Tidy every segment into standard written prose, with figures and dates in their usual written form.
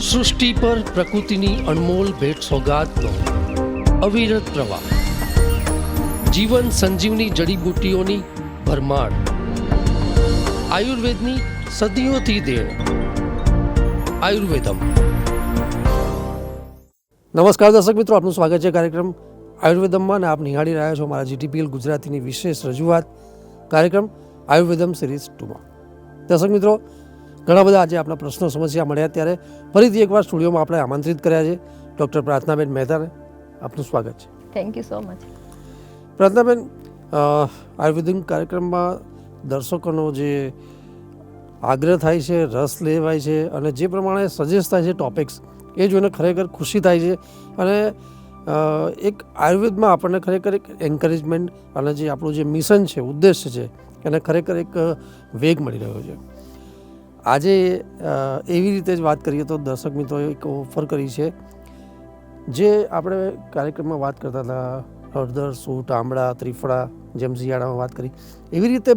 સૃષ્ટિ પર પ્રકૃતિની અણમોલ ભેટ સોગાદનો અવિરત પ્રવાહ, જીવન સંજીવની જડીબુટ્ટીઓની ભરમાર, આયુર્વેદની સદીઓથી દેણ. આયુર્વેદમ. નમસ્કાર દર્શક મિત્રો, આપનું સ્વાગત છે કાર્યક્રમ આયુર્વેદમમાં અને આપ નિહાળી રહ્યા છો મારા GTPL ગુજરાતીની વિશેષ રજૂઆત કાર્યક્રમ આયુર્વેદમ સિરીઝ 2માં. દર્શક મિત્રો, ઘણા બધા આજે આપણા પ્રશ્નો સમસ્યા મળ્યા ત્યારે ફરીથી એકવાર સ્ટુડિયોમાં આપણે આમંત્રિત કર્યા છે ડૉક્ટર પ્રાર્થનાબેન મહેતાને. આપનું સ્વાગત છે. Thank you so much. પ્રાર્થનાબેન, આયુર્વેદિક કાર્યક્રમમાં દર્શકોનો જે આગ્રહ થાય છે, રસ લેવાય છે અને જે પ્રમાણે સજેસ્ટ થાય છે ટોપિક્સ, એ જોઈને ખરેખર ખુશી થાય છે અને એક આયુર્વેદમાં આપણને ખરેખર એક એન્કરેજમેન્ટ અને જે આપણું જે મિશન છે, ઉદ્દેશ્ય છે, એને ખરેખર એક વેગ મળી રહ્યો છે. આજે એવી રીતે જ વાત કરીએ તો દર્શક મિત્રોએ એક ઓફર કરી છે, જે આપણે કાર્યક્રમમાં વાત કરતા હતા હળદર, સૂંઠ, આમળા, ત્રિફળા, જેમ શિયાળામાં વાત કરી, એવી રીતે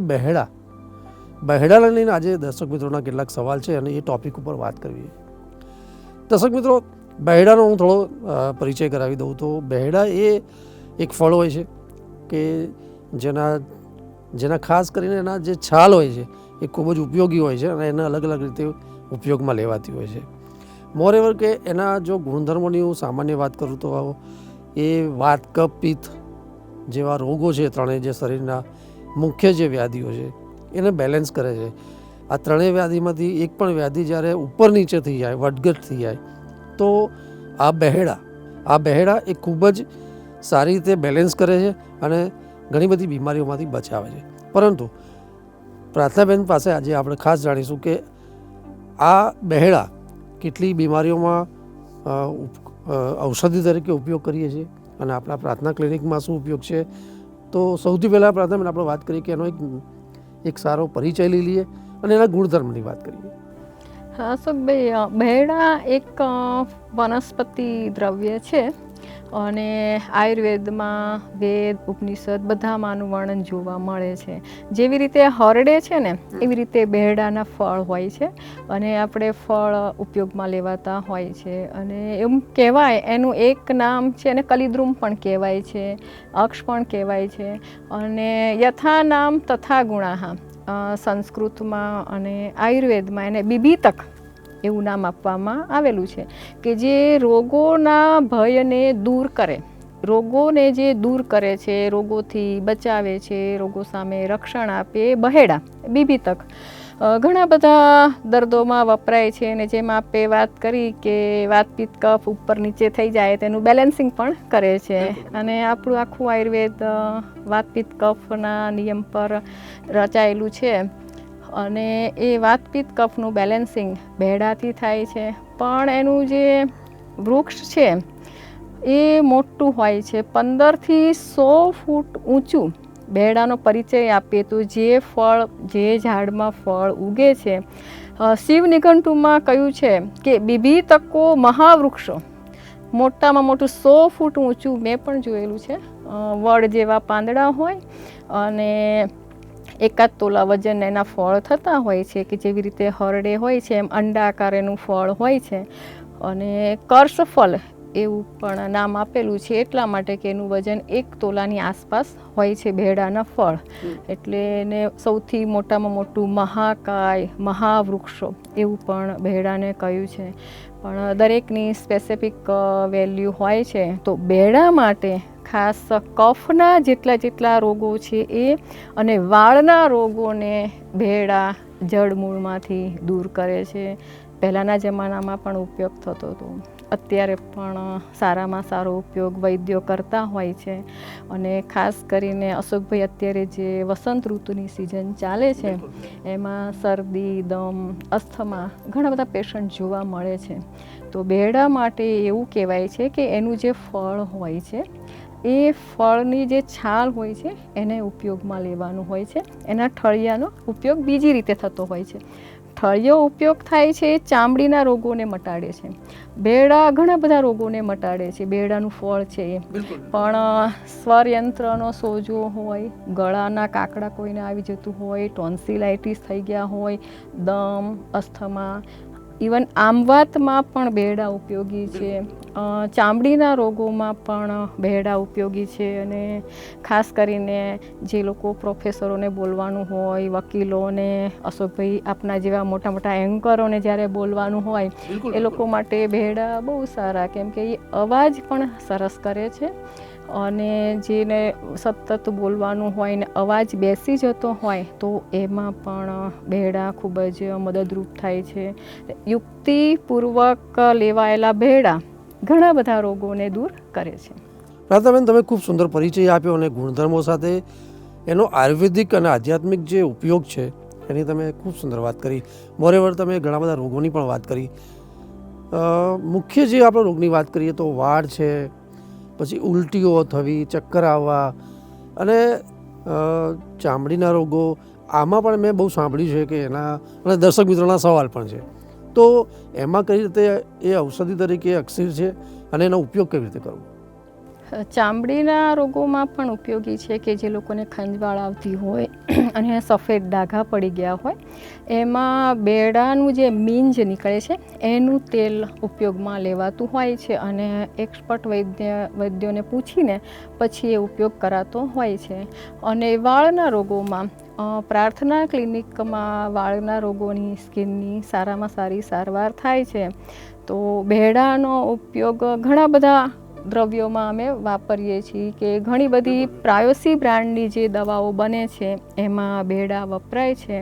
બહેડાને લઈને આજે દર્શક મિત્રોના કેટલાક સવાલ છે અને એ ટૉપિક ઉપર વાત કરવી. દર્શક મિત્રો, બહેડાનો હું થોડો પરિચય કરાવી દઉં તો બહેડા એ એક ફળ હોય છે કે જેના ખાસ કરીને એના જે છાલ હોય છે એ ખૂબ જ ઉપયોગી હોય છે અને એને અલગ અલગ રીતે ઉપયોગમાં લેવાતી હોય છે. મોરેવર કે એના જો ગુણધર્મોની હું સામાન્ય વાત કરું તો એ વાત, કફ, પિત્ત જેવા રોગો છે, ત્રણેય જે શરીરના મુખ્ય જે વ્યાધિઓ છે એને બેલેન્સ કરે છે. આ ત્રણેય વ્યાધિમાંથી એક પણ વ્યાધિ જ્યારે ઉપર નીચે થઈ જાય, વધઘટ થઈ જાય, તો આ બહેડા એ ખૂબ જ સારી રીતે બેલેન્સ કરે છે અને ઘણી બધી બીમારીઓમાંથી બચાવે છે. પરંતુ પ્રાર્થનાબેન પાસે આજે આપણે ખાસ જાણીશું કે આ બહેડા કેટલી બીમારીઓમાં ઔષધિ તરીકે ઉપયોગ કરીએ છીએ અને આપણા પ્રાર્થના ક્લિનિકમાં શું ઉપયોગ છે. તો સૌથી પહેલાં પ્રાર્થનાબેન આપણે વાત કરીએ કે એનો એક સારો પરિચય લઈ લઈએ અને એના ગુણધર્મની વાત કરીએ. હા અશોકભાઈ, બહેડા એક વનસ્પતિ દ્રવ્ય છે અને આયુર્વેદમાં, વેદ, ઉપનિષદ બધામાંનું વર્ણન જોવા મળે છે. જેવી રીતે હરડે છે ને, એવી રીતે બહેડાના ફળ હોય છે અને આપણે ફળ ઉપયોગમાં લેવાતા હોય છે. અને એમ કહેવાય, એનું એક નામ છે અને કલિદ્રુમ પણ કહેવાય છે, અક્ષ પણ કહેવાય છે અને યથા નામ તથા ગુણાહ સંસ્કૃતમાં અને આયુર્વેદમાં એને બીબીતક એવું નામ આપવામાં આવેલું છે કે જે રોગોના ભયને દૂર કરે, રોગોને જે દૂર કરે છે, રોગોથી બચાવે છે, રોગો સામે રક્ષણ આપે, બહેડા, બીબીતક ઘણા બધા દર્દોમાં વપરાય છે. અને જેમ આપે વાત કરી કે વાત, પિત્ત, કફ ઉપર નીચે થઈ જાય તેનું બેલેન્સિંગ પણ કરે છે. અને આપણું આખું આયુર્વેદ વાત, પિત્ત, કફના નિયમ પર રચાયેલું છે અને એ વાત, પિત્ત, કફનું બેલેન્સિંગ બહેડાથી થાય છે. પણ એનું જે વૃક્ષ છે એ મોટું હોય છે, 15 થી 100 ફૂટ ઊંચું. બહેડાનો પરિચય આપીએ તો જે ઝાડમાં ફળ ઉગે છે, શિવ નિઘંટુમાં કહ્યું છે કે બીબીતકો મહાવૃક્ષો, મોટામાં મોટું 100 ફૂટ ઊંચું. મેં પણ જોયેલું છે. વડ જેવા પાંદડા હોય અને 1 તોલા વજન એના ફળ થતા હોય છે કે જેવી રીતે હરડે હોય છે એમ અંડાકાર એનું ફળ હોય છે. અને કર્ષફળ એવું પણ નામ આપેલું છે એટલા માટે કે એનું વજન 1 તોલાની આસપાસ હોય છે બહેડાના ફળ. એટલે એને સૌથી મોટામાં મોટું મહાકાય, મહાવૃક્ષો એવું પણ બહેડાને કહ્યું છે. પણ દરેકની સ્પેસિફિક વેલ્યુ હોય છે. તો બહેડા માટે ખાસ કફના જેટલા રોગો છે એ અને વાળના રોગોને બહેડા જડમૂળમાંથી દૂર કરે છે. પહેલાંના જમાનામાં પણ ઉપયોગ થતો હતો, અત્યારે પણ સારામાં સારો ઉપયોગ વૈદ્યો કરતા હોય છે. અને ખાસ કરીને અશોકભાઈ, અત્યારે જે વસંત ઋતુની સિઝન ચાલે છે એમાં શરદી, દમ, અસ્થમા ઘણા બધા પેશન્ટ જોવા મળે છે. તો બહેડા માટે એવું કહેવાય છે કે એનું જે ફળ હોય છે એ ફળની જે છાલ હોય છે એને ઉપયોગમાં લેવાનું હોય છે. એના ઠળિયાનો ઉપયોગ બીજી રીતે થતો હોય છે. ઠળિયો ઉપયોગ થાય છે એ ચામડીના રોગોને મટાડે છે. બહેડા ઘણા બધા રોગોને મટાડે છે, બહેડાનું ફળ છે એ. પણ સ્વરયંત્રનો સોજો હોય, ગળાના કાકડા કોઈને આવી જતું હોય, ટોન્સિલાઇટિસ થઈ ગયા હોય, દમ, અસ્થમા ઇવન આમવાતમાં પણ બેરડા ઉપયોગી છે, ચામડીના રોગોમાં પણ બેરડા ઉપયોગી છે. અને ખાસ કરીને જે લોકો પ્રોફેસરોને બોલવાનું હોય, વકીલોને, અશોકભાઈ આપના જેવા મોટા મોટા એન્કરોને જ્યારે બોલવાનું હોય એ લોકો માટે બેરડા બહુ સારા, કેમ કે એ અવાજ પણ સરસ કરે છે. અને જેને સતત બોલવાનું હોય ને અવાજ બેસી જતો હોય તો એમાં પણ બેરડા ખૂબ જ મદદરૂપ થાય છે. યુક્તિપૂર્વક લેવાયેલા બેરડા ઘણા બધા રોગોને દૂર કરે છે. રાધાબેન, તમે ખૂબ સુંદર પરિચય આપ્યો અને ગુણધર્મો સાથે એનો આયુર્વેદિક અને આધ્યાત્મિક જે ઉપયોગ છે એની તમે ખૂબ સુંદર વાત કરી. મોરેવર તમે ઘણા બધા રોગોની પણ વાત કરી. મુખ્ય જે આપણે રોગની વાત કરીએ તો વાળ છે, પછી ઉલટીઓ થવી, ચક્કર આવવા અને ચામડીના રોગો, આમાં પણ મેં બહુ સાંભળ્યું છે કે એના અને દર્શક મિત્રોના સવાલ પણ છે, તો એમાં કઈ રીતે એ ઔષધિ તરીકે અક્ષીર છે અને એનો ઉપયોગ કેવી રીતે કરવો? ચામડીના રોગોમાં પણ ઉપયોગી છે કે જે લોકોને ખંજવાળ આવતી હોય અને સફેદ ડાઘા પડી ગયા હોય, એમાં બેરડાનું જે મીંજ નીકળે છે એનું તેલ ઉપયોગમાં લેવાતું હોય છે. અને એક્સપર્ટ વૈદ્યોને પૂછીને પછી એ ઉપયોગ કરાતો હોય છે. અને વાળના રોગોમાં પ્રાર્થના ક્લિનિકમાં વાળના રોગોની, સ્કિનની સારામાં સારી સારવાર થાય છે. તો બેરડાનો ઉપયોગ ઘણા બધા દ્રવ્યોમાં અમે વાપરીએ છીએ, કે ઘણી બધી પ્રાયોસી બ્રાન્ડની જે દવાઓ બને છે એમાં બેરડા વપરાય છે.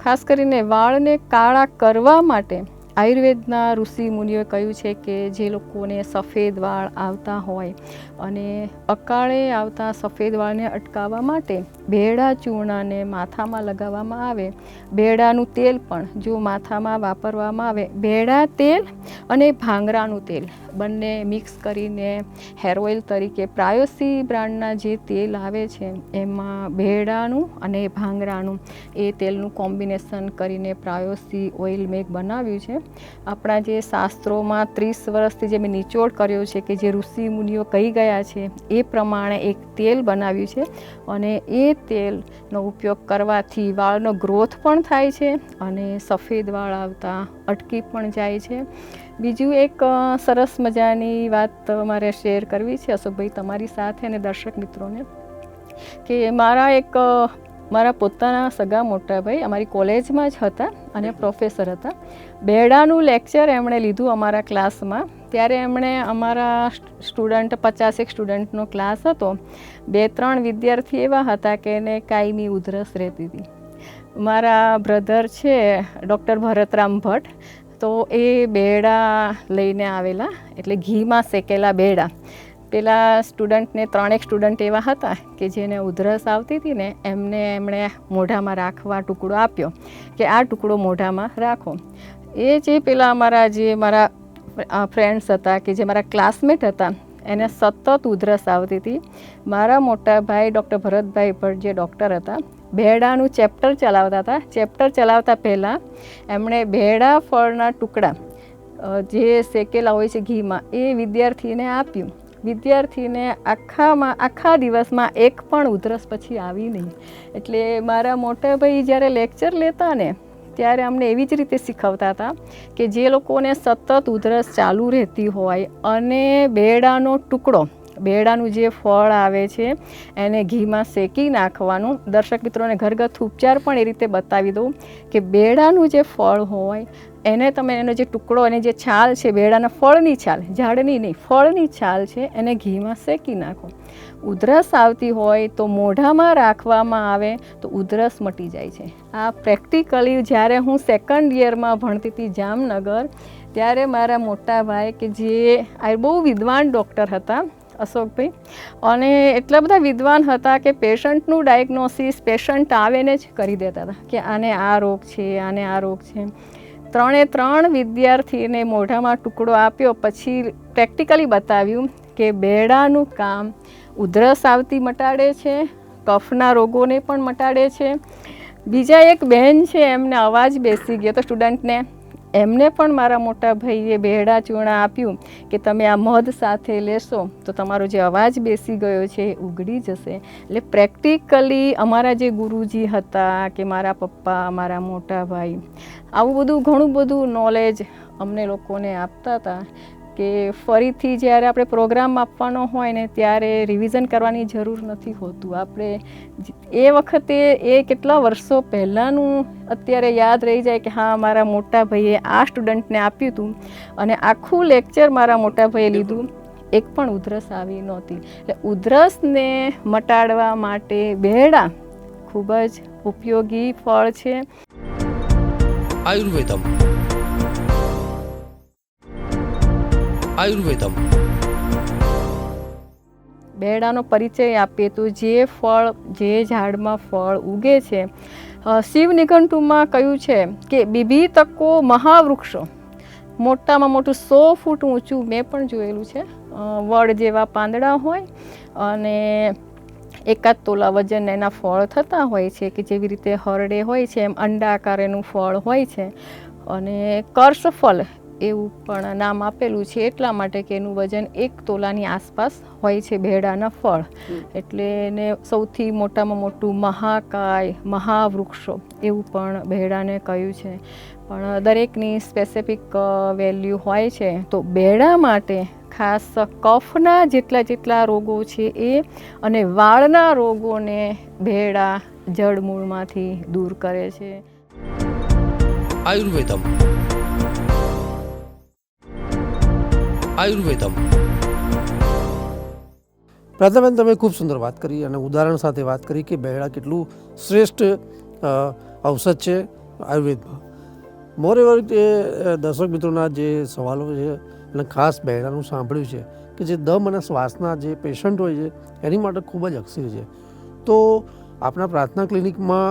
ખાસ કરીને વાળને કાળા કરવા માટે આયુર્વેદના ઋષિ મુનિઓએ કહ્યું છે કે જે લોકોને સફેદ વાળ આવતા હોય અને અકાળે આવતા સફેદ વાળને અટકાવવા માટે બેરડા ચૂર્ણને માથામાં લગાવવામાં આવે, બેરડાનું તેલ પણ જો માથામાં વાપરવામાં આવે, બેરડા તેલ અને ભાંગરાનું તેલ બંને મિક્સ કરીને હેર ઓઇલ તરીકે પ્રાયોસી બ્રાન્ડના જે તેલ આવે છે એમાં બેરડાનું અને ભાંગરાનું એ તેલનું કોમ્બિનેશન કરીને પ્રાયોસી ઓઇલ મેં બનાવ્યું છે. આપણા જે શાસ્ત્રોમાં 30 વર્ષથી જે મેં નિચોડ કર્યો છે કે જે ઋષિ મુનિઓ કહી ગયા છે એ પ્રમાણે એક તેલ બનાવ્યું છે. અને એ તેલનો ઉપયોગ કરવાથી વાળનો ગ્રોથ પણ થાય છે અને સફેદ વાળ આવતા અટકી પણ જાય છે. બીજું એક સરસ મજાની વાત મારે શેર કરવી છે અશોકભાઈ તમારી સાથે અને દર્શક મિત્રોને, કે મારા પોતાના સગા મોટા ભાઈ અમારી કોલેજમાં જ હતા અને પ્રોફેસર હતા. બેરડાનું લેક્ચર એમણે લીધું અમારા ક્લાસમાં. ત્યારે એમણે અમારા સ્ટુડન્ટ 50 સ્ટુડન્ટનો ક્લાસ હતો. 2-3 વિદ્યાર્થી એવા હતા કે એને કાયમી ઉધરસ રહેતી હતી. મારા બ્રધર છે ડૉક્ટર ભરતરામ ભટ્ટ, તો એ બેરડા લઈને આવેલા, એટલે ઘીમાં શેકેલા બેરડા. પેલા સ્ટુડન્ટને 3 સ્ટુડન્ટ એવા હતા કે જેને ઉધરસ આવતી હતી ને એમણે મોઢામાં રાખવા ટુકડો આપ્યો કે આ ટુકડો મોઢામાં રાખો. એ જે પેલા મારા ફ્રેન્ડ્સ હતા કે જે મારા ક્લાસમેટ હતા એને સતત ઉધરસ આવતી હતી. મારા મોટા ભાઈ ડૉક્ટર ભરતભાઈ ભટ્ટ જે ડૉક્ટર હતા, બેરડાનું ચેપ્ટર ચલાવતા હતા. ચેપ્ટર ચલાવતા પહેલાં એમણે બેરડા ફળના ટુકડા જે શેકેલા હોય છે ઘીમાં એ વિદ્યાર્થીને આપ્યું. વિદ્યાર્થીને આખા દિવસમાં એક પણ ઉધરસ પછી આવી નહીં. એટલે મારા મોટા ભાઈ જ્યારે લેક્ચર લેતા ને ત્યારે અમને એવી જ રીતે શીખવતા હતા કે જે લોકોને સતત ઉધરસ ચાલુ રહેતી હોય અને બેરડાનો ટુકડો, બેરડાનું જે ફળ આવે છે એને ઘીમાં શેકી નાખવાનું. દર્શક મિત્રોને ઘરગથ્થુ ઉપચાર પણ એ રીતે બતાવી દઉં કે બેરડાનું જે ફળ હોય એને તમે એનો જે ટુકડો, એની જે છાલ છે, બેરડાના ફળની છાલ, ઝાડની નહીં ફળની છાલ છે, એને ઘીમાં શેકી નાખો. ઉધરસ આવતી હોય તો મોઢામાં રાખવામાં આવે તો ઉધરસ મટી જાય છે. આ પ્રેક્ટિકલી જ્યારે હું 2nd યરમાં ભણતી હતી જામનગર, ત્યારે મારા મોટા ભાઈ કે જે બહુ વિદ્વાન ડૉક્ટર હતા અશોકભાઈ, અને એટલા બધા વિદ્વાન હતા કે પેશન્ટનું ડાયગ્નોસિસ પેશન્ટ આવીને જ કરી દેતા હતા કે આને આ રોગ છે, આને આ રોગ છે. 3 વિદ્યાર્થીને મોઢામાં ટુકડો આપ્યો પછી પ્રેક્ટિકલી બતાવ્યું કે બેરડાનું કામ ઉધરસ આવતી મટાડે છે, કફના રોગોને પણ મટાડે છે. બીજા એક બહેન છે એમને અવાજ બેસી ગયો તો સ્ટુડન્ટને, એમને પણ મારા મોટા ભાઈએ બેહડા ચૂર્ણ આપ્યું કે તમે આ મધ સાથે લેશો તો તમારો જે અવાજ બેસી ગયો છે એ ઉગડી જશે. એટલે પ્રેક્ટિકલી અમારા જે ગુરુજી હતા કે મારા પપ્પા, મારા મોટા ભાઈ, આવું બધું ઘણું બધું નોલેજ અમને લોકોને આપતા હતા કે ફરીથી જ્યારે આપણે પ્રોગ્રામ આપવાનો હોય ને ત્યારે રિવિઝન કરવાની જરૂર નથી હોતું. આપણે એ વખતે એ કેટલા વર્ષો પહેલાંનું અત્યારે યાદ રહી જાય કે હા મારા મોટા ભાઈએ આ સ્ટુડન્ટને આપ્યું હતું અને આખું લેક્ચર મારા મોટા ભાઈએ લીધું, એક પણ ઉધરસ આવી નહોતી. એટલે ઉધરસને મટાડવા માટે બેહડા ખૂબ જ ઉપયોગી ફળ છે. આયુર્વેદમ બેહડાનો પરિચય આપીએ તો જે ફળ, જે ઝાડમાં ફળ ઉગે છે, શિવ નિઘંટુમાં કહ્યું છે કે બીભીતકો મહાવૃક્ષો, મોટામાં મોટું 100 ફૂટ ઊંચું, મેં પણ જોયેલું છે, વડ જેવા પાંદડા હોય અને 1 તોલા વજન એના ફળ થતા હોય છે કે જેવી રીતે હરડે હોય છે એમ અંડાકાર એનું ફળ હોય છે. અને કર્ષફળ એવું પણ નામ આપેલું છે એટલા માટે કે એનું વજન 1 તોલાની આસપાસ હોય છે બેહડાના ફળ. એટલે એને સૌથી મોટામાં મોટું મહાકાય, મહાવૃક્ષો એવું પણ બેહડાને કહ્યું છે. પણ દરેકની સ્પેસિફિક વેલ્યુ હોય છે. તો બેહડા માટે ખાસ કફના જેટલા રોગો છે એ અને વાળના રોગોને બેહડા જડમૂળમાંથી દૂર કરે છે. આયુર્વેદમ પ્રતાપબેન, તમે ખૂબ સુંદર વાત કરી અને ઉદાહરણ સાથે વાત કરી કે બેહડા કેટલું શ્રેષ્ઠ ઔષધ છે આયુર્વેદમાં. મોરેઓવર કે દર્શક મિત્રોના જે સવાલો છે અને ખાસ બેહડાનું સાંભળ્યું છે કે જે દમ અને શ્વાસના જે પેશન્ટ હોય છે એની માટે ખૂબ જ અક્ષી છે. તો આપણા પ્રાર્થના ક્લિનિકમાં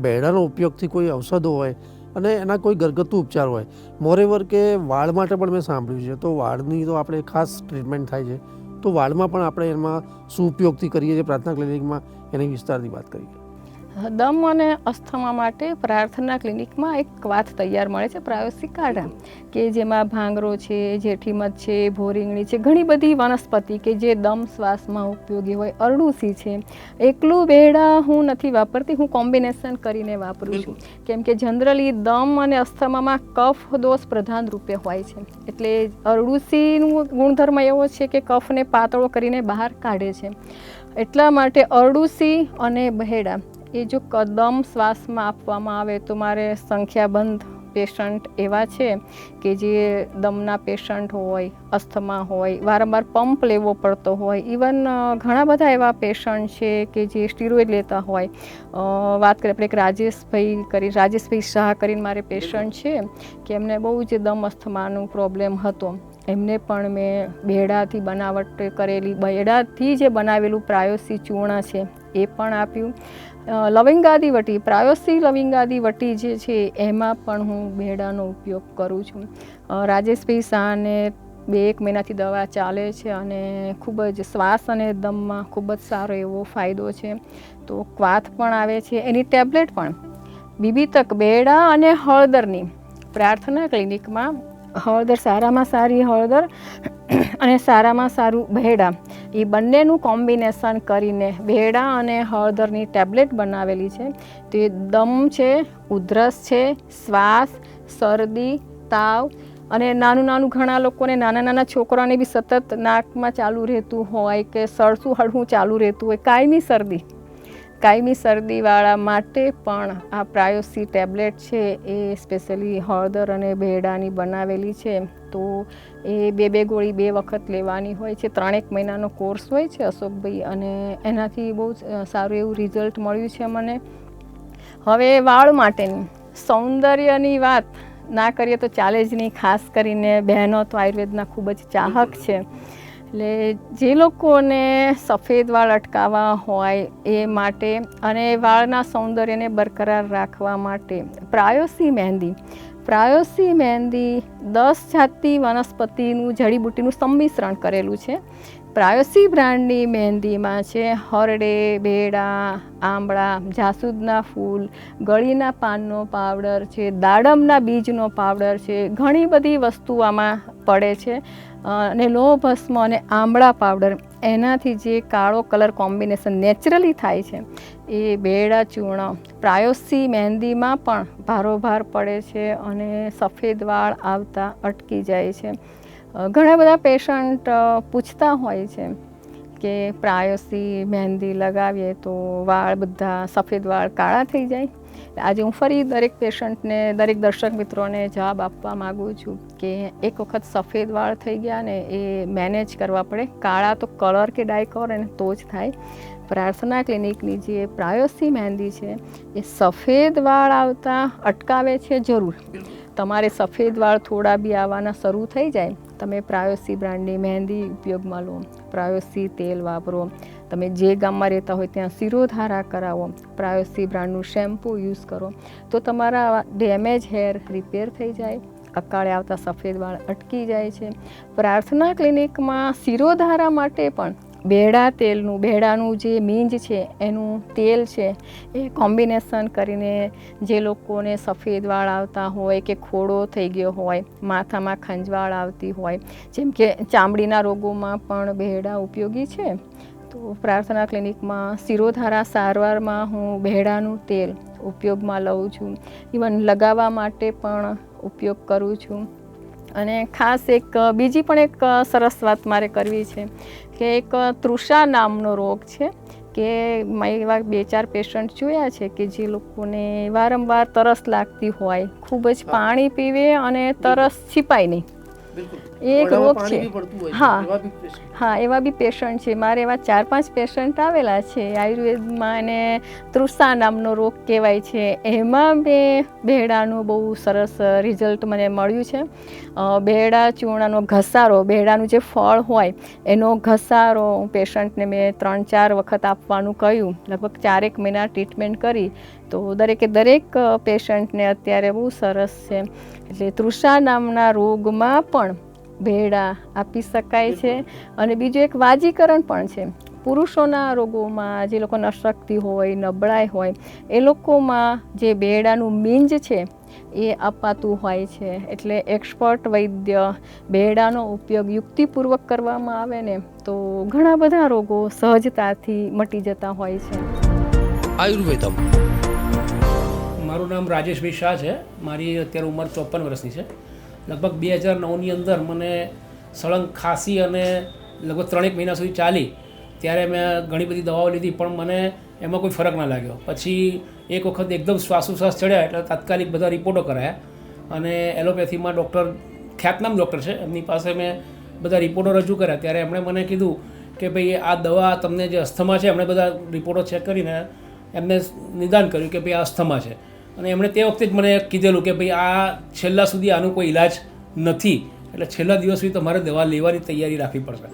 બેહડાનો ઉપયોગથી કોઈ ઔષધો હોય અને એના કોઈ ઘરગથ્થુ ઉપચાર હોય, મોરેઓવર કે વાળ માટે પણ મેં સાંભળ્યું છે, તો વાળની તો આપણે ખાસ ટ્રીટમેન્ટ થાય છે, તો વાળમાં પણ આપણે એમાં શું ઉપયોગથી કરીએ છીએ પ્રાર્થના ક્લિનિકમાં એની વિસ્તારથી વાત કરીએ. દમ અને અસ્થમા માટે પ્રાર્થના ક્લિનિકમાં એક વાત તૈયાર મળે છે, પ્રાયોસિક કાઢા, કે જેમાં ભાંગરો છે, જેઠીમધ છે, ભોરીંગણી છે, ઘણી બધી વનસ્પતિ કે જે દમ શ્વાસમાં ઉપયોગી હોય. અરડુસી છે. એકલું બેહડા હું નથી વાપરતી, હું કોમ્બિનેશન કરીને વાપરું છું. કેમ કે જનરલી દમ અને અસ્થમામાં કફ દોષ પ્રધાન રૂપે હોય છે. એટલે અરડુસીનું ગુણધર્મ એવો છે કે કફને પાતળો કરીને બહાર કાઢે છે. એટલા માટે અરડુસી અને બેહડા એ જો દમ શ્વાસમાં આપવામાં આવે તો મારે સંખ્યાબંધ પેશન્ટ એવા છે કે જે દમના પેશન્ટ હોય, અસ્થમા હોય, વારંવાર પંપ લેવો પડતો હોય, ઇવન ઘણા બધા એવા પેશન્ટ છે કે જે સ્ટીરોઇડ લેતા હોય. વાત કરીએ આપણે એક રાજેશભાઈ શાહ કરીને મારે પેશન્ટ છે કે એમને બહુ જ દમ અસ્થમાનો પ્રોબ્લેમ હતો. એમને પણ મેં બેહડાથી બનાવટ કરેલી, બેહડાથી જે બનાવેલું પ્રાયોસી ચૂર્ણ છે એ પણ આપ્યું. લવિંગાદી વટી, પ્રાયોસી લવિંગાદી વટી જે છે એમાં પણ હું બેહડાનો ઉપયોગ કરું છું. રાજેશભાઈ શાહને 2-1 મહિનાથી દવા ચાલે છે અને ખૂબ જ શ્વાસ અને દમમાં ખૂબ જ સારો એવો ફાયદો છે. તો ક્વાથ પણ આવે છે, એની ટેબ્લેટ પણ. બીભીતક, બેહડા અને હળદરની પ્રાર્થના ક્લિનિકમાં હળદર, સારામાં સારી હળદર અને સારામાં સારું બેહડા, એ બંનેનું કોમ્બિનેશન કરીને બેહડા અને હળદરની ટેબ્લેટ બનાવેલી છે. તે દમ છે, ઉધરસ છે, શ્વાસ, શરદી, તાવ અને નાનું ઘણા લોકોને, નાના છોકરાઓને બી સતત નાકમાં ચાલુ રહેતું હોય કે સળસું હળવું ચાલુ રહેતું હોય, કાયમી શરદીવાળા માટે પણ આ પ્રાયોસી ટેબ્લેટ છે એ સ્પેશિયલી હળદર અને બેહડાની બનાવેલી છે. તો એ 2 ગોળી 2 વખત લેવાની હોય છે. 3-1 મહિનાનો કોર્સ હોય છે અશોકભાઈ, અને એનાથી બહુ સારું એવું રિઝલ્ટ મળ્યું છે મને. હવે વાળ માટેની સૌંદર્યની વાત ના કરીએ તો ચાલે જ નહીં. ખાસ કરીને બહેનો તો આયુર્વેદના ખૂબ જ ચાહક છે. એટલે જે લોકોને સફેદ વાળ અટકાવવા હોય એ માટે અને વાળના સૌંદર્યને બરકરાર રાખવા માટે પ્રાયોસી મહેંદી 10 જાતની વનસ્પતિનું, જડીબુટ્ટીનું સંમિશ્રણ કરેલું છે પ્રાયોસી બ્રાન્ડની મહેંદીમાં છે હરડે, બેડા, આંબળા, જાસૂદના ફૂલ, ગળીના પાનનો પાવડર છે, દાડમના બીજનો પાવડર છે, ઘણી બધી વસ્તુ આમાં પડે છે. અને લોહ ભસ્મ અને આંબળા પાવડર, એનાથી જે કાળો કલર કોમ્બિનેશન નેચરલી થાય છે એ બેડા ચૂર્ણ પ્રાયોસી મહેંદીમાં પણ ભારોભાર પડે છે અને સફેદ વાળ આવતા અટકી જાય છે. ઘણા બધા પેશન્ટ પૂછતા હોય છે કે પ્રાયોસી મહેંદી લગાવીએ તો વાળ બધા સફેદ વાળ કાળા થઈ જાય. આજે હું ફરી દરેક પેશન્ટને, દરેક દર્શક મિત્રોને જવાબ આપવા માગું છું કે એક વખત સફેદ વાળ થઈ ગયા ને એ મેનેજ કરવા પડે. કાળા તો કલર કે ડાય કરો ને તો જ થાય. પ્રાર્થના ક્લિનિકની જે પ્રાયોસી મહેંદી છે એ સફેદ વાળ આવતા અટકાવે છે જરૂર. તમારે સફેદ વાળ થોડા બી આવવાના શરૂ થઈ જાય, તમે પ્રાયોસી બ્રાન્ડની મહેંદી ઉપયોગમાં લો, પ્રાયોસી તેલ વાપરો, તમે જે ગામમાં રહેતા હોય ત્યાં શિરોધારા કરાવો, પ્રાયોસી બ્રાન્ડનું શેમ્પૂ યુઝ કરો, તો તમારા ડેમેજ હેર રિપેર થઈ જાય, અકાળે આવતા સફેદ વાળ અટકી જાય છે. પ્રાર્થના ક્લિનિકમાં શિરોધારા માટે પણ બેડાનું જે મીંજ છે એનું તેલ છે એ કોમ્બિનેશન કરીને જે લોકોને સફેદ વાળ આવતા હોય કે ખોડો થઈ ગયો હોય, માથામાં ખંજવાળ આવતી હોય, જેમ કે ચામડીના રોગોમાં પણ બેડા ઉપયોગી છે. તો પ્રાર્થના ક્લિનિકમાં શિરોધારા સારવારમાં હું બેડાનું તેલ ઉપયોગમાં લઉં છું. ઇવન લગાવવા માટે પણ ઉપયોગ કરું છું. અને ખાસ બીજી પણ એક સરસ વાત મારે કરવી છે કે એક તૃષા નામનો રોગ છે કે મેં એવા 2-4 પેશન્ટ જોયા છે કે જે લોકોને વારંવાર તરસ લાગતી હોય, ખૂબ જ પાણી પીવે અને તરસ છીપાય નહીં, એક રોગ છે. હા, એવા બી પેશન્ટ છે. મારે એવા 4-5 પેશન્ટ આવેલા છે. આયુર્વેદમાં એને તૃષા નામનો રોગ કહેવાય છે. એમાં મેં બેડાનું બહુ સરસ રિઝલ્ટ મને મળ્યું છે. બેડા ચૂર્ણનો ઘસારો, બેડાનું જે ફળ હોય એનો ઘસારો પેશન્ટને મેં 3-4 વખત આપવાનું કહ્યું. લગભગ 4 મહિના ટ્રીટમેન્ટ કરી તો દરેક પેશન્ટને અત્યારે બહુ સરસ છે. એટલે તૃષા નામના રોગમાં પણ બેડા આપી શકાય છે. અને બીજું એક વાજીકરણ પણ છે. પુરુષોના રોગોમાં જે લોકો નશક્તિ હોય, નબળાઈ હોય, એ લોકોમાં જે બેડાનું મીંજ છે એ અપાતું હોય છે. એટલે એક્સપર્ટ વૈદ્ય બેડાનો ઉપયોગ યુક્તિપૂર્વક કરવામાં આવે ને તો ઘણા બધા રોગો સહજતાથી મટી જતા હોય છે. આયુર્વેદમ. મારું નામ રાજેશભાઈ શાહ છે. મારી અત્યારે ઉંમર 54 વર્ષની છે. લગભગ 2009ની અંદર મને સળંગ ખાંસી અને લગભગ 3 મહિના સુધી ચાલી. ત્યારે મેં ઘણી બધી દવાઓ લીધી પણ મને એમાં કોઈ ફરક ના લાગ્યો. પછી એક વખત એકદમ શ્વાસોશ્વાસ ચડ્યા એટલે તાત્કાલિક બધા રિપોર્ટો કરાયા અને એલોપેથીમાં ડૉક્ટર, ખ્યાતનામ ડૉક્ટર છે, એમની પાસે મેં બધા રિપોર્ટો રજૂ કર્યા. ત્યારે એમણે મને કીધું કે ભાઈ આ દવા તમને જે અસ્થમા છે, એમણે બધા રિપોર્ટો ચેક કરીને એમને નિદાન કર્યું કે ભાઈ આ અસ્થમા છે. અને એમણે તે વખતે જ મને કીધેલું કે ભાઈ આ છેલ્લા સુધી આનું કોઈ ઈલાજ નથી, એટલે છેલ્લા દિવસ સુધી તમારે દવા લેવાની તૈયારી રાખવી પડશે.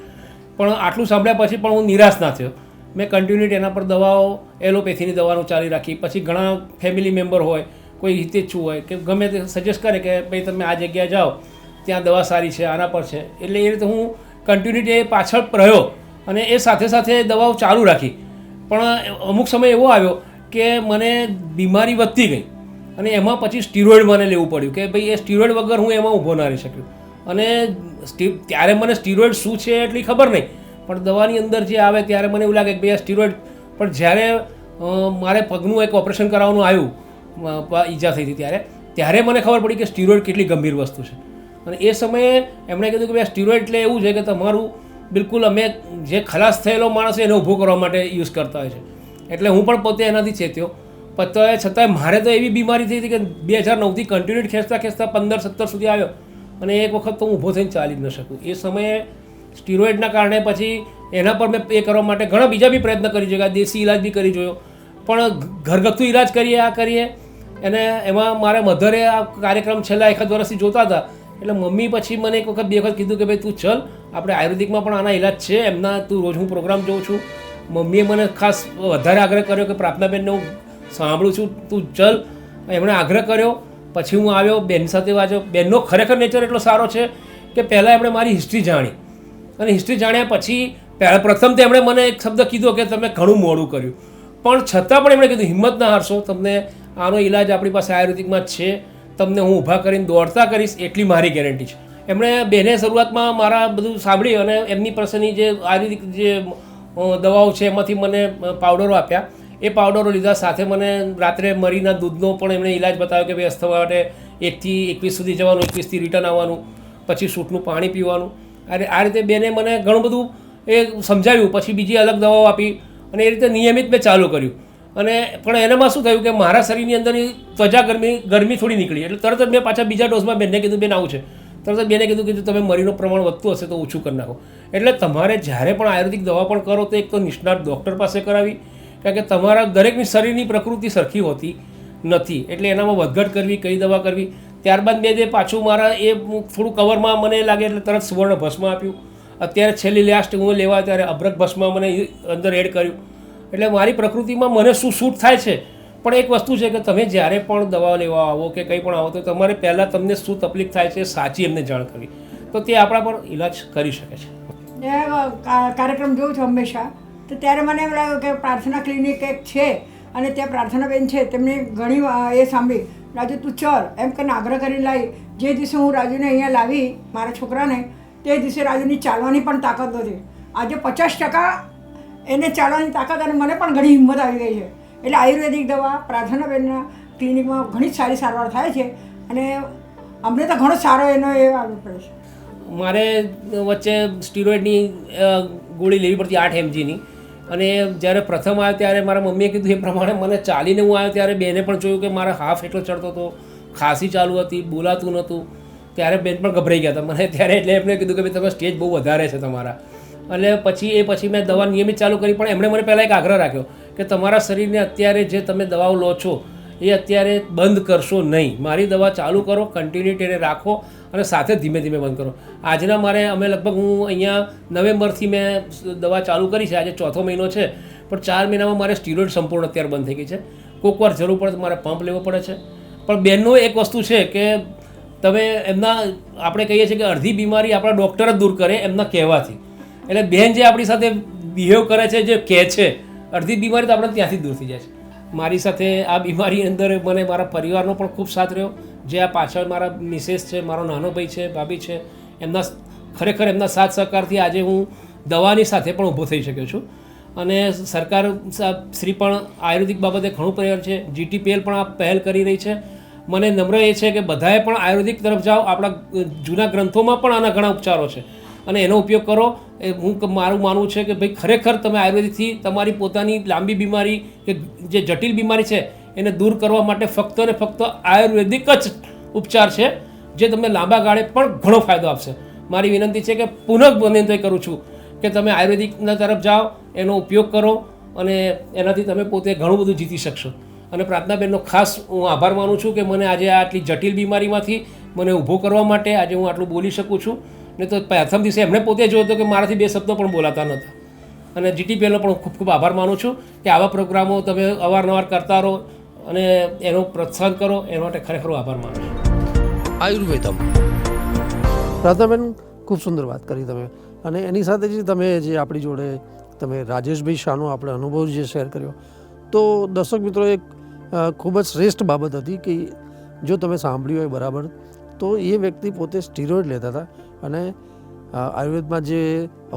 પણ આટલું સાંભળ્યા પછી પણ હું નિરાશ ના થયો. મેં કન્ટિન્યુટી એના પર દવાઓ, એલોપેથીની દવાનું ચાલી રાખી. પછી ઘણા ફેમિલી મેમ્બર હોય, કોઈ હિતેચ્છુ હોય કે ગમે તે સજેસ્ટ કરે કે ભાઈ તમે આ જગ્યાએ જાઓ, ત્યાં દવા સારી છે, આના પર છે. એટલે એ રીતે હું કન્ટિન્યુટી પાછળ રહ્યો અને એ સાથે સાથે દવાઓ ચાલુ રાખી. પણ અમુક સમય એવો આવ્યો કે મને બીમારી વધતી ગઈ અને એમાં પછી સ્ટીરોઇડ મને લેવું પડ્યું કે ભાઈ એ સ્ટીરોઇડ વગર હું એમાં ઊભો ના રહી શક્યો. અને ત્યારે મને સ્ટીરોઇડ શું છે એટલી ખબર નહીં, પણ દવાની અંદર જે આવે ત્યારે મને એવું લાગે કે ભાઈ આ સ્ટીરોઇડ. પણ જ્યારે મારે પગનું એક ઓપરેશન કરાવવાનું આવ્યું, ઈજા થઈ હતી, ત્યારે મને ખબર પડી કે સ્ટીરોઇડ કેટલી ગંભીર વસ્તુ છે. અને એ સમયે એમણે કીધું કે ભાઈ સ્ટીરોઇડ એટલે એવું છે કે તમારું બિલકુલ અમે જે ખલાસ થયેલો માણસ એને ઊભો કરવા માટે યુઝ કરતા હોય છે. એટલે હું પણ પોતે એનાથી ચેત્યો. પણ છતાંય મારે તો એવી બીમારી થઈ હતી કે 2009થી કન્ટિન્યુટી ખેંચતા 15-17 સુધી આવ્યો અને એક વખત તો હું ઊભો થઈને ચાલી જ ન શકું. એ સમયે સ્ટીરોઇડના કારણે પછી એના પર મેં એ કરવા માટે ઘણા બીજા બી પ્રયત્ન કરી જોયા, દેશી ઇલાજ બી કરી જોયો, પણ ઘરગથ્થુ ઇલાજ કરીએ અને એમાં મારા મધરે આ કાર્યક્રમ છેલ્લા 1 વર્ષથી જોતા હતા. એટલે મમ્મી પછી મને 1 વખત 2 વખત કીધું કે ભાઈ તું ચલ, આપણે આયુર્વેદિકમાં પણ આના ઇલાજ છે એમના, તું રોજ હું પ્રોગ્રામ જોઉં છું. મમ્મીએ મને ખાસ વધારે આગ્રહ કર્યો કે પ્રાર્થનાબેનને હું સાંભળું છું, તું ચલ. એમણે આગ્રહ કર્યો. પછી હું આવ્યો, બેન સાથે વાંચ્યો. બેનનો ખરેખર નેચર એટલો સારો છે કે પહેલાં એમણે મારી હિસ્ટ્રી જાણી અને હિસ્ટ્રી જાણ્યા પછી પ્રથમ તો એમણે મને એક શબ્દ કીધો કે તમે ઘણું મોડું કર્યું, પણ છતાં પણ એમણે કીધું હિંમત ના હારશો, તમને આનો ઈલાજ આપણી પાસે આયુર્વેદિકમાં છે, તમને હું ઊભા કરીને દોડતા કરીશ એટલી મારી ગેરંટી છે. એમણે બેને શરૂઆતમાં મારા બધું સાંભળી અને એમની પાસેની જે આયુર્વેદિક જે દવાઓ છે એમાંથી મને પાવડરો આપ્યા. એ પાવડરો લીધા, સાથે મને રાત્રે મરીના દૂધનો પણ એમણે ઈલાજ બતાવ્યો કે ભાઈ અસ્થમા માટે 1 થી 21 સુધી જવાનું, 21 થી રિટર્ન આવવાનું, પછી સૂટનું પાણી પીવાનું. અને આ રીતે બેને મને ઘણું બધું એ સમજાવ્યું. પછી બીજી અલગ દવાઓ આપી અને એ રીતે નિયમિત મેં ચાલુ કર્યું. અને પણ એનામાં શું થયું કે મારા શરીરની અંદરની ત્વચા ગરમી થોડી નીકળી, એટલે તરત જ મેં પાછા બીજા ડોઝમાં બેનને કીધું બેન આવું છે, તરત જ બેને કીધું કે જો તમે મરીનું પ્રમાણ વધતું હશે તો ઓછું કરી નાખો. એટલે તમારે જ્યારે પણ આયુર્વેદિક દવા પણ કરો તો એક તો નિષ્ણાત ડૉક્ટર પાસે કરાવી, કારણ કે તમારા દરેકની શરીરની પ્રકૃતિ સરખી હોતી નથી, એટલે એનામાં વધઘટ કરવી, કઈ દવા કરવી. ત્યારબાદ મેં જે પાછું મારા એ થોડું કવરમાં મને લાગે એટલે તરત સુવર્ણ ભસ્મ આપ્યું. અત્યારે છેલ્લી લાસ્ટ હું લેવા ત્યારે અભ્રક ભસ્મ મને અંદર એડ કર્યું. એટલે મારી પ્રકૃતિમાં મને શું સૂટ થાય છે. પણ એક વસ્તુ છે કે તમે જ્યારે પણ દવા લેવા આવો કે કંઈ પણ આવો તો તમારે પહેલાં તમને શું તકલીફ થાય છે સાચી એમને જાણ કરવી, તો તે આપણા પર ઈલાજ કરી શકે છે. કાર્યક્રમ જોઉં છું હંમેશા, તો ત્યારે મને એમ લાગ્યું કે પ્રાર્થના ક્લિનિક એક છે અને ત્યાં પ્રાર્થનાબેન છે, તેમને ઘણી એ સાંભળી રાજુ તું ચલ એમ કરીને આગ્રહ કરીને લાવી. જે દિવસે હું રાજુને અહીંયા લાવી મારા છોકરાને, તે દિવસે રાજુની ચાલવાની પણ તાકાત નથી. આજે 50% એને ચાલવાની તાકાત અને મને પણ ઘણી હિંમત આવી ગઈ છે. એટલે આયુર્વેદિક દવા પ્રાર્થનાબેનના ક્લિનિકમાં ઘણી જ સારી સારવાર થાય છે અને અમને તો ઘણો સારો એનો એ આવડો પડે છે. મારે વચ્ચે સ્ટીરોઇડની ગોળી લેવી પડતી 8 mgની, અને જ્યારે પ્રથમ આવ્યો ત્યારે મારા મમ્મીએ કીધું એ પ્રમાણે મને ચાલીને હું આવ્યો ત્યારે બેને પણ જોયું કે મારા હાફ એટલો ચડતો હતો, ખાંસી ચાલુ હતી, બોલાતું નહોતું. ત્યારે બેન પણ ગભરાઈ ગયા હતા મને ત્યારે, એટલે એમણે કીધું કે ભાઈ તમે સ્ટેજ બહુ વધારે છે તમારા. અને પછી મેં દવા નિયમિત ચાલુ કરી. પણ એમણે મને પહેલાં એક આગ્રહ રાખ્યો કે તમારા શરીરને અત્યારે જે તમે દવાઓ લો છો એ અત્યારે બંધ કરશો નહીં, મારી દવા ચાલુ કરો, કન્ટિન્યુટી એને રાખો અને સાથે ધીમે ધીમે બંધ કરો. આજના અમે લગભગ હું અહીંયા નવેમ્બરથી મેં દવા ચાલુ કરી છે, આજે 4થો મહિનો છે, પણ 4 મહિનામાં મારે સ્ટીરોઇડ સંપૂર્ણ અત્યારે બંધ થઈ ગઈ છે. કોઈક વાર જરૂર પડે તો મારે પંપ લેવો પડે છે. પણ બેનનો એક વસ્તુ છે કે તમે આપણે કહીએ છીએ કે અડધી બીમારી આપણા ડૉક્ટર જ દૂર કરે એમના કહેવાથી. એટલે બેન જે આપણી સાથે બિહેવ કરે છે, જે કહે છે, અડધી બીમારી તો આપણે ત્યાંથી દૂર થઈ જાય છે. મારી સાથે આ બીમારી અંદર મને મારા પરિવારનો પણ ખૂબ સાથ રહ્યો. જે આ પાછળ મારા મિસેસ છે, મારો નાનો ભાઈ છે, ભાભી છે, ખરેખર એમના સાથ સહકારથી આજે હું દવાની સાથે પણ ઊભો થઈ શક્યો છું. અને સરકાર શ્રી પણ આયુર્વેદિક બાબતે ઘણું પ્રયાસ છે. GTPL પણ આ પહેલ કરી રહી છે. મને નમ્ર એ છે કે બધાએ પણ આયુર્વેદિક તરફ જાઓ. આપણા જૂના ગ્રંથોમાં પણ આના ઘણા ઉપચારો છે અને એનો ઉપયોગ કરો. મારું માનવું છે કે ભાઈ ખરેખર તમે આયુર્વેદિકથી તમારી પોતાની લાંબી બીમારી કે જે જટિલ બીમારી છે એને દૂર કરવા માટે ફક્ત ને ફક્ત આયુર્વેદિક જ ઉપચાર છે, જે તમને લાંબા ગાળે પણ ઘણો ફાયદો આપશે. મારી વિનંતી છે કે પુનઃ વિનંતી કરું છું કે તમે આયુર્વેદિકના તરફ જાઓ, એનો ઉપયોગ કરો અને એનાથી તમે પોતે ઘણું બધું જીતી શકશો. અને પ્રાર્થનાબેનનો ખાસ હું આભાર માનું છું કે મને આજે આટલી જટિલ બીમારીમાંથી મને ઊભો કરવા માટે આજે હું આટલું બોલી શકું છું. ને તો પ્રથમ દિવસે એમણે પોતે જોયો હતો કે મારાથી 2 શબ્દો પણ બોલાતા નહોતા. અને GTPLનો પણ ખૂબ ખૂબ આભાર માનું છું કે આવા પ્રોગ્રામો તમે અવારનવાર કરતા રહો અને એનો પ્રોત્સાહન કરો. એના માટે ખરેખર આભાર માનું છું. આયુર્વેદમ. પ્રાર્થનાબેન, ખૂબ સુંદર વાત કરી તમે, અને એની સાથે જ તમે જે આપણી જોડે તમે રાજેશભાઈ શાહનો આપણે અનુભવ જે શેર કર્યો, તો દર્શક મિત્રો એક ખૂબ જ શ્રેષ્ઠ બાબત હતી કે જો તમે સાંભળ્યું હોય બરાબર, તો એ વ્યક્તિ પોતે સ્ટીરોઇડ લેતા હતા અને આયુર્વેદમાં જે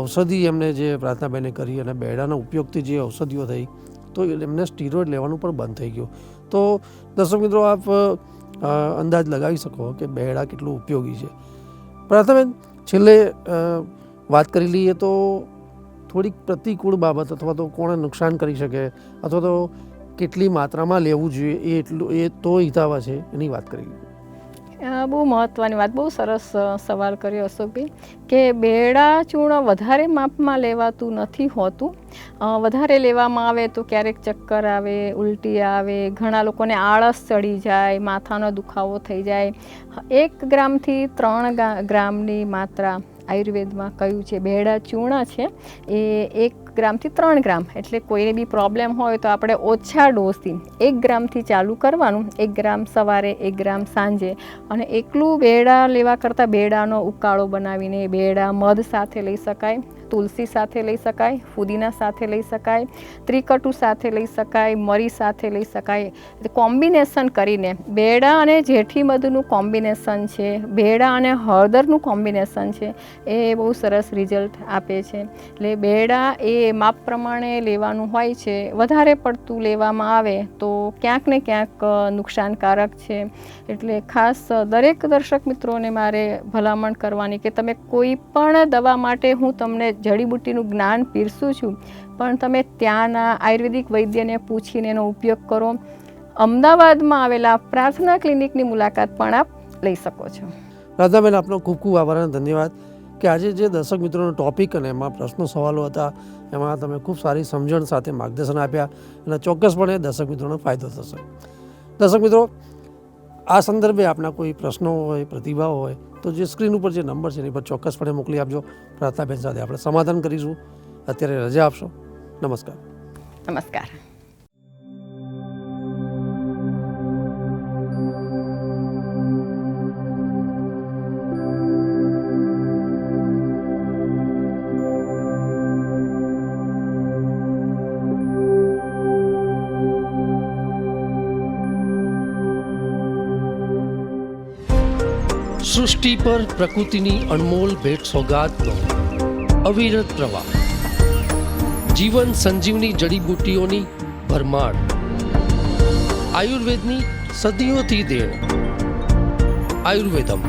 ઔષધિ એમને જે પ્રાર્થનાબેને કરી અને બેડાના ઉપયોગથી જે ઔષધિઓ થઈ, તો એમને સ્ટીરોઇડ લેવાનું પણ બંધ થઈ ગયું. તો દર્શક મિત્રો, આપ અંદાજ લગાવી શકો કે બેડા કેટલું ઉપયોગી છે. પ્રાર્થનાબેન, છેલ્લે વાત કરી લઈએ તો થોડીક પ્રતિકૂળ બાબત અથવા તો કોને નુકસાન કરી શકે અથવા તો કેટલી માત્રામાં લેવું જોઈએ એ તો હિતાવહ છે, એની વાત કરી. બહુ મહત્ત્વની વાત, બહુ સરસ સવાલ કર્યો અશોકભાઈ, કે બેડા ચૂર્ણ વધારે માપમાં લેવાતું નથી હોતું. વધારે લેવામાં આવે તો ક્યારેક ચક્કર આવે, ઉલટી આવે, ઘણા લોકોને આળસ ચડી જાય, માથાનો દુખાવો થઈ જાય. 1 ગ્રામથી 3 ગ્રામની માત્રા આયુર્વેદમાં કહ્યું છે. બેડા ચૂર્ણ છે એ 1 ગ્રામથી 3 ગ્રામ, એટલે કોઈને બી પ્રોબ્લેમ હોય તો આપણે ઓછા ડોઝથી 1 ગ્રામથી ચાલુ કરવાનું. 1 ગ્રામ સવારે, 1 ગ્રામ સાંજે. અને એકલું બેડા લેવા કરતાં બેડાનો ઉકાળો બનાવીને બેડા મધ સાથે લઈ શકાય, તુલસી સાથે લઈ શકાય, ફુદીના સાથે લઈ શકાય, ત્રિકટુ સાથે લઈ શકાય, મરી સાથે લઈ શકાય. કોમ્બિનેશન કરીને બેડા અને જેઠી મધનું કોમ્બિનેશન છે, બેડા અને હળદરનું કોમ્બિનેશન છે, એ બહુ સરસ રિઝલ્ટ આપે છે. એટલે બેડા એ માપ પ્રમાણે લેવાનું હોય છે. વધારે પડતું લેવામાં આવે તો ક્યાંક ને ક્યાંક નુકસાનકારક છે. એટલે ખાસ દરેક દર્શક મિત્રોને મારે ભલામણ કરવાની કે તમે કોઈ પણ દવા માટે હું તમને જડીબુટ્ટીનું જ્ઞાન પીરસું છું, પણ તમે ત્યાંના આયુર્વેદિક વૈદ્યને પૂછીને એનો ઉપયોગ કરો. અમદાવાદમાં આવેલા પ્રાર્થના ક્લિનિકની મુલાકાત પણ આપ લઈ શકો છો. રાધાબેન, આપનો ખૂબ ખૂબ આભાર અને ધન્યવાદ કે આજે જે દર્શક મિત્રોનો ટૉપિક અને એમાં પ્રશ્નો સવાલો હતા એમાં તમે ખૂબ સારી સમજણ સાથે માર્ગદર્શન આપ્યા અને ચોક્કસપણે દર્શક મિત્રોનો ફાયદો થશે. દર્શક મિત્રો, આ સંદર્ભે આપના કોઈ પ્રશ્નો હોય, પ્રતિભાવ હોય તો જે સ્ક્રીન ઉપર જે નંબર છે એની પર ચોક્કસપણે મોકલી આપજો. પ્રાર્થનાબેન સાથે આપણે સમાધાન કરીશું. અત્યારે રજા આપશો. નમસ્કાર. નમસ્કાર. સૃષ્ટિ પર પ્રકૃતિની અનમોલ ભેટ સોગાદનો અવિરત પ્રવાહ, જીવન સંજીવની જડીબુટ્ટીઓની ભરમાર, આયુર્વેદની સદીઓથી દેણ. આયુર્વેદમ